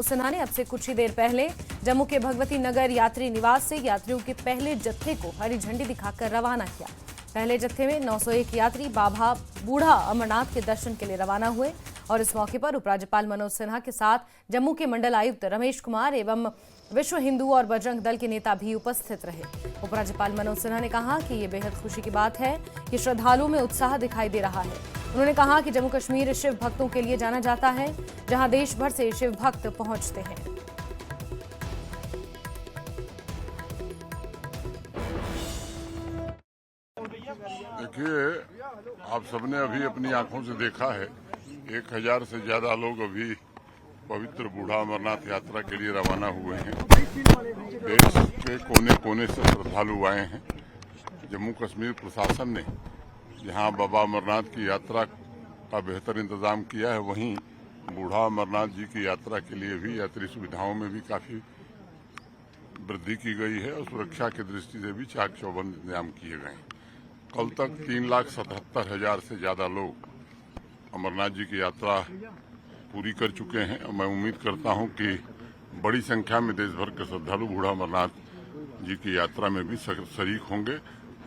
सिन्हा ने अब से कुछ ही देर पहले जम्मू के भगवती नगर यात्री निवास से यात्रियों के पहले जत्थे को हरी झंडी दिखाकर रवाना किया। पहले जत्थे में 901 यात्री बाबा बूढ़ा अमरनाथ के दर्शन के लिए रवाना हुए और इस मौके पर उपराज्यपाल मनोज सिन्हा के साथ जम्मू के मंडल आयुक्त रमेश कुमार एवं विश्व हिंदू और बजरंग दल के नेता भी उपस्थित रहे। उपराज्यपाल मनोज सिन्हा ने कहा कि ये बेहद खुशी की बात है कि श्रद्धालुओं में उत्साह दिखाई दे रहा है। उन्होंने कहा कि जम्मू कश्मीर शिव भक्तों के लिए जाना जाता है, जहां देश भर से शिव भक्त पहुंचते हैं। देखिए, आप सबने अभी अपनी आंखों से देखा है 1000 से ज्यादा लोग अभी पवित्र बूढ़ा अमरनाथ यात्रा के लिए रवाना हुए हैं। देश के कोने कोने से श्रद्धालु आए हैं। जम्मू कश्मीर प्रशासन ने जहां बाबा अमरनाथ की यात्रा का बेहतर इंतजाम किया है, वहीं बूढ़ा अमरनाथ जी की यात्रा के लिए भी यात्री सुविधाओं में भी काफी वृद्धि की गई है और सुरक्षा की दृष्टि से भी चाक चौबंद इंतजाम किए गए हैं। कल तक 3,77,000 से ज्यादा लोग अमरनाथ जी की यात्रा पूरी कर चुके हैं और मैं उम्मीद करता हूं कि बड़ी संख्या में देश भर के श्रद्धालु बूढ़ा अमरनाथ जी की यात्रा में भी शरीक होंगे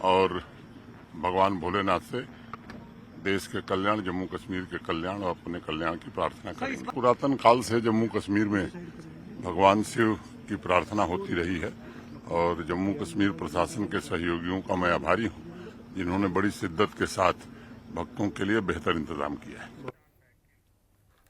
और भगवान भोलेनाथ से देश के कल्याण, जम्मू कश्मीर के कल्याण और अपने कल्याण की प्रार्थना करेंगे। पुरातन काल से जम्मू कश्मीर में भगवान शिव की प्रार्थना होती रही है और जम्मू कश्मीर प्रशासन के सहयोगियों का मैं आभारी हूं, जिन्होंने बड़ी शिद्दत के साथ भक्तों के लिए बेहतर इंतजाम किया है।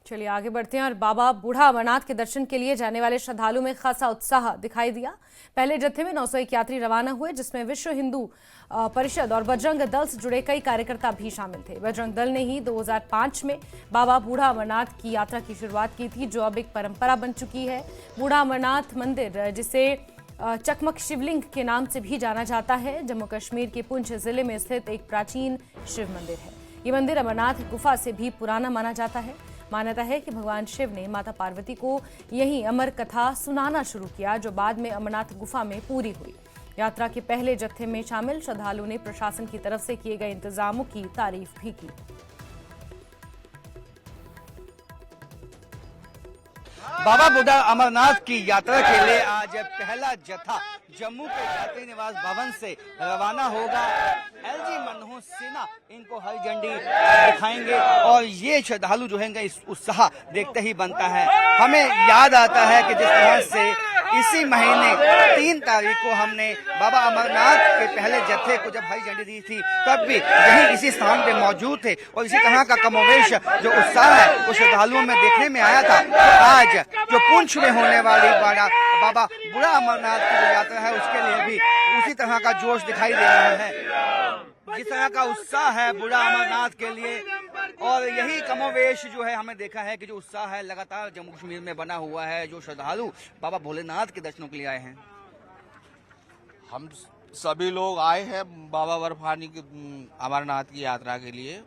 चलिए आगे बढ़ते हैं और बाबा बूढ़ा अमरनाथ के दर्शन के लिए जाने वाले श्रद्धालुओं में खासा उत्साह दिखाई दिया। पहले जत्थे में 901 यात्री रवाना हुए, जिसमें विश्व हिंदू परिषद और बजरंग दल से जुड़े कई कार्यकर्ता भी शामिल थे। बजरंग दल ने ही 2005 में बाबा बूढ़ा अमरनाथ की यात्रा की शुरुआत की थी, जो अब एक परंपरा बन चुकी है। बूढ़ा अमरनाथ मंदिर, जिसे चकमक शिवलिंग के नाम से भी जाना जाता है, जम्मू कश्मीर के पुंछ जिले में स्थित एक प्राचीन शिव मंदिर है। ये मंदिर अमरनाथ गुफा से भी पुराना माना जाता है। मान्यता है कि भगवान शिव ने माता पार्वती को यहीं अमर कथा सुनाना शुरू किया, जो बाद में अमरनाथ गुफा में पूरी हुई। यात्रा के पहले जत्थे में शामिल श्रद्धालुओं ने प्रशासन की तरफ से किए गए इंतजामों की तारीफ भी की। बाबा बूढ़ा अमरनाथ की यात्रा के लिए आज पहला जत्था जम्मू के यात्री निवास भवन से रवाना होगा। एलजी मनोज सिन्हा इनको हरी झंडी दिखाएंगे और ये श्रद्धालु जो है इस उत्साह देखते ही बनता है। हमें याद आता है कि जिस तरह से इसी महीने 3 तारीख को हमने बाबा अमरनाथ के पहले जत्थे को जब हरी झंडी दी थी, तब भी यही इसी स्थान पे मौजूद थे और इसी तरह का कमोवेश जो उत्साह है वो श्रद्धालुओं में देखने में आया था। तो आज जो पुंछ में होने वाली बाबा बूढ़ा अमरनाथ की जो यात्रा है, उसके लिए भी उसी तरह का जोश दिखाई दे रहा है, जिस तरह का उत्साह है बूढ़ा अमरनाथ के लिए। और यही कमोवेश जो है हमें देखा है कि जो उत्साह है लगातार जम्मू कश्मीर में बना हुआ है। जो श्रद्धालु बाबा भोलेनाथ के दर्शनों के लिए आए हैं, हम सभी लोग आए हैं बाबा बर्फानी की अमरनाथ की यात्रा के लिए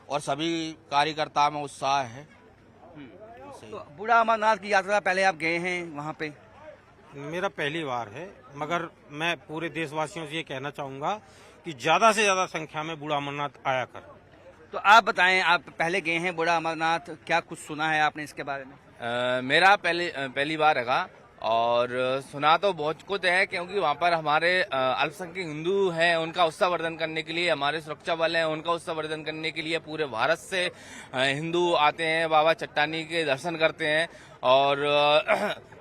और सभी कार्यकर्ताओं में उत्साह है। तो बूढ़ा अमरनाथ की यात्रा पहले आप गए हैं वहाँ पे? मेरा पहली बार है, मगर मैं पूरे देशवासियों से ये कहना चाहूँगा कि ज़्यादा से ज़्यादा संख्या में बूढ़ा अमरनाथ आया कर। तो आप बताएं, आप पहले गए हैं बूढ़ा अमरनाथ, क्या कुछ सुना है आपने इसके बारे में? मेरा पहली बार है और सुना तो बहुत कुछ है, क्योंकि वहाँ पर हमारे अल्पसंख्यक हिंदू हैं, उनका उत्साहवर्धन करने के लिए हमारे सुरक्षा बल हैं, उनका उत्साहवर्धन करने के लिए पूरे भारत से हिंदू आते हैं, बाबा चट्टानी के दर्शन करते हैं। और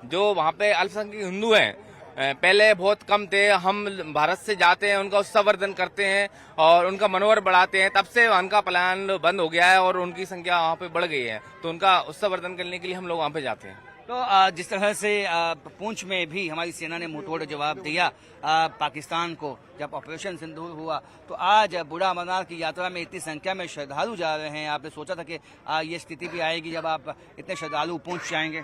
जो वहाँ पे अल्पसंख्यक हिंदू हैं, पहले बहुत कम थे, हम भारत से जाते हैं, उनका उत्साहवर्धन करते हैं और उनका मनोबल बढ़ाते हैं। तब से उनका पलायन बंद हो गया है और उनकी संख्या वहाँ पे बढ़ गई है, तो उनका उत्साहवर्धन करने के लिए हम लोग वहाँ पे जाते हैं। तो जिस तरह से पुंछ में भी हमारी सेना ने मुंहतोड़ जवाब दिया पाकिस्तान को जब ऑपरेशन सिंदूर हुआ, तो आज बूढ़ा अमरनाथ की यात्रा में इतनी संख्या में श्रद्धालु जा रहे हैं। आपने सोचा था कि ये स्थिति भी आएगी जब आप इतने श्रद्धालु पुंछ जाएंगे?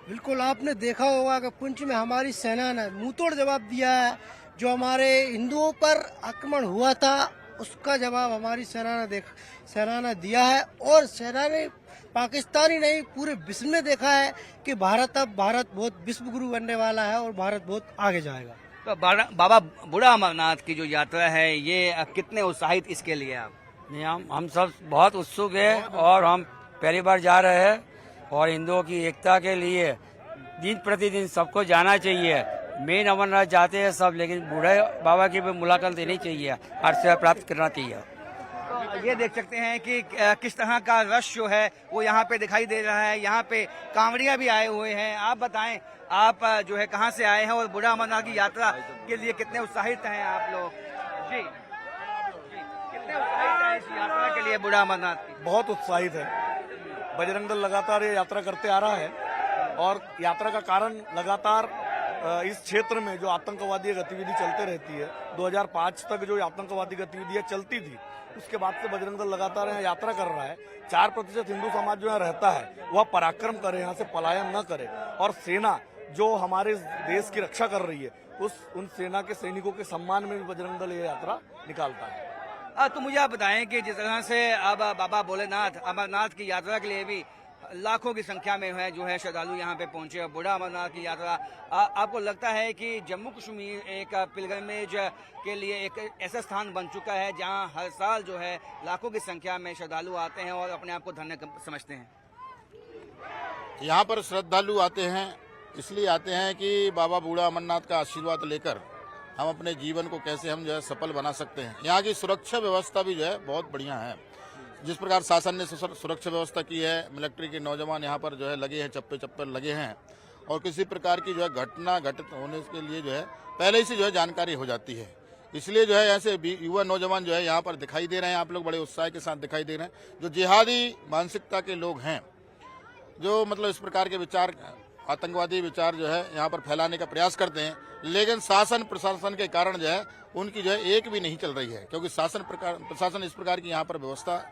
बिल्कुल, आपने देखा होगा कि पुंछ में हमारी सेना ने मुंहतोड़ जवाब दिया है। जो हमारे हिंदुओं पर आक्रमण हुआ था, उसका जवाब हमारी सेना ने दिया है और सेना ने पाकिस्तानी नहीं पूरे विश्व में देखा है कि भारत बहुत विश्व गुरु बनने वाला है और भारत बहुत आगे जाएगा। तो बाबा बूढ़ा अमरनाथ की जो यात्रा है, ये कितने उत्साहित इसके लिए आप? हम सब बहुत उत्सुक है और हम पहली बार जा रहे हैं और हिंदुओं की एकता के लिए दिन प्रतिदिन सबको जाना चाहिए। मेन अमरनाथ जाते हैं सब, लेकिन बूढ़े बाबा की भी मुलाकात देनी चाहिए, आशीर्वाद प्राप्त करना चाहिए। तो ये देख सकते हैं कि किस तरह का रश जो है वो यहाँ पे दिखाई दे रहा है। यहाँ पे कांवड़िया भी आए हुए हैं। आप बताएं, आप जो है कहाँ से आए हैं और बूढ़ा अमरनाथ की यात्रा के लिए कितने उत्साहित हैं आप लोग? जी कितने उत्साहित हैं इस यात्रा के लिए बूढ़ा अमरनाथ की? बहुत उत्साहित है। बजरंग दल लगातार ये यात्रा करते आ रहा है और यात्रा का कारण लगातार इस क्षेत्र में जो आतंकवादी गतिविधि चलते रहती है, 2005 तक जो आतंकवादी गतिविधियां चलती थी, उसके बाद से बजरंग दल लगातार यहाँ यात्रा कर रहा है। 4% हिंदू समाज जो यहाँ रहता है वह पराक्रम करे, यहाँ से पलायन न करे, और सेना जो हमारे देश की रक्षा कर रही है उन सेना के सैनिकों के सम्मान में भी बजरंग दल ये यात्रा निकालता है। तो मुझे आप बताएं कि जिस तरह से अब बाबा भोलेनाथ अमरनाथ की यात्रा के लिए भी लाखों की संख्या में है जो है श्रद्धालु यहाँ पे पहुंचे और बूढ़ा अमरनाथ की यात्रा, आपको लगता है कि जम्मू कश्मीर एक पिलग्रिमेज के लिए एक ऐसा स्थान बन चुका है जहाँ हर साल जो है लाखों की संख्या में श्रद्धालु आते हैं और अपने आप को धन्य समझते हैं? यहाँ पर श्रद्धालु आते हैं इसलिए आते हैं कि बाबा बूढ़ा अमरनाथ का आशीर्वाद लेकर हम अपने जीवन को कैसे हम जो है सफल बना सकते हैं। यहाँ की सुरक्षा व्यवस्था भी जो है बहुत बढ़िया है। जिस प्रकार शासन ने सुरक्षा व्यवस्था की है, मिलिट्री के नौजवान यहाँ पर जो है लगे हैं, चप्पे चप्पे लगे हैं, और किसी प्रकार की जो है घटना घटित होने के लिए जो है पहले ही से जो है जानकारी हो जाती है। इसलिए जो है ऐसे युवा नौजवान जो है यहाँ पर दिखाई दे रहे हैं। आप लोग बड़े उत्साह के साथ दिखाई दे रहे हैं। जो जिहादी मानसिकता के लोग हैं, जो मतलब इस प्रकार के विचार, आतंकवादी विचार जो है यहाँ पर फैलाने का प्रयास करते हैं, लेकिन शासन प्रशासन के कारण जो है उनकी जो है एक भी नहीं चल रही है, क्योंकि प्रशासन इस प्रकार की यहाँ पर व्यवस्था,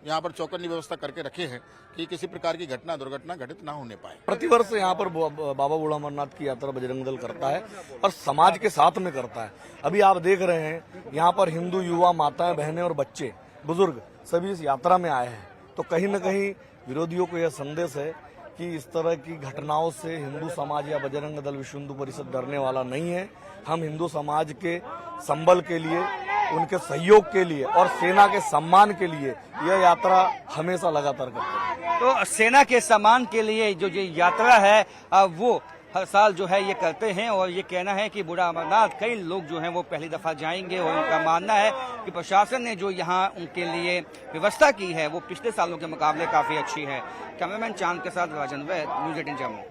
यहाँ पर चौकन्नी व्यवस्था करके रखे हैं कि किसी प्रकार की घटना दुर्घटना घटित ना होने पाए। प्रतिवर्ष यहाँ पर बाबा बूढ़ा अमरनाथ की यात्रा बजरंग दल करता है और समाज के साथ में करता है। अभी आप देख रहे हैं यहाँ पर हिंदू युवा, माताएं, बहनें और बच्चे, बुजुर्ग सभी इस यात्रा में आए हैं। तो कहीं न कहीं विरोधियों को यह संदेश है कि इस तरह की घटनाओं से हिंदू समाज या बजरंग दल विश्व हिंदू परिषद डरने वाला नहीं है। हम हिंदू समाज के संबल के लिए, उनके सहयोग के लिए और सेना के सम्मान के लिए यह यात्रा हमेशा लगातार करते हैं। तो सेना के सम्मान के लिए जो ये यात्रा है वो हर साल जो है ये करते हैं, और ये कहना है कि बूढ़ा अमरनाथ कई लोग जो हैं वो पहली दफा जाएंगे, और उनका मानना है कि प्रशासन ने जो यहाँ उनके लिए व्यवस्था की है वो पिछले सालों के मुकाबले काफी अच्छी है। कैमरामैन चांद के साथ राजन वैद, न्यूज़ 18 जम्मू।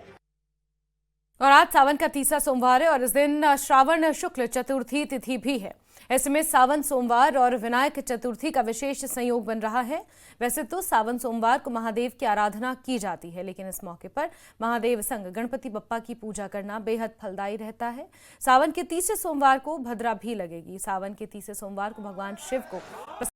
और आज सावन का तीसरा सोमवार है और इस दिन श्रावण शुक्ल चतुर्थी तिथि भी है। ऐसे में सावन सोमवार और विनायक चतुर्थी का विशेष संयोग बन रहा है। वैसे तो सावन सोमवार को महादेव की आराधना की जाती है, लेकिन इस मौके पर महादेव संग गणपति बप्पा की पूजा करना बेहद फलदायी रहता है। सावन के तीसरे सोमवार को भद्रा भी लगेगी। सावन के तीसरे सोमवार को भगवान शिव को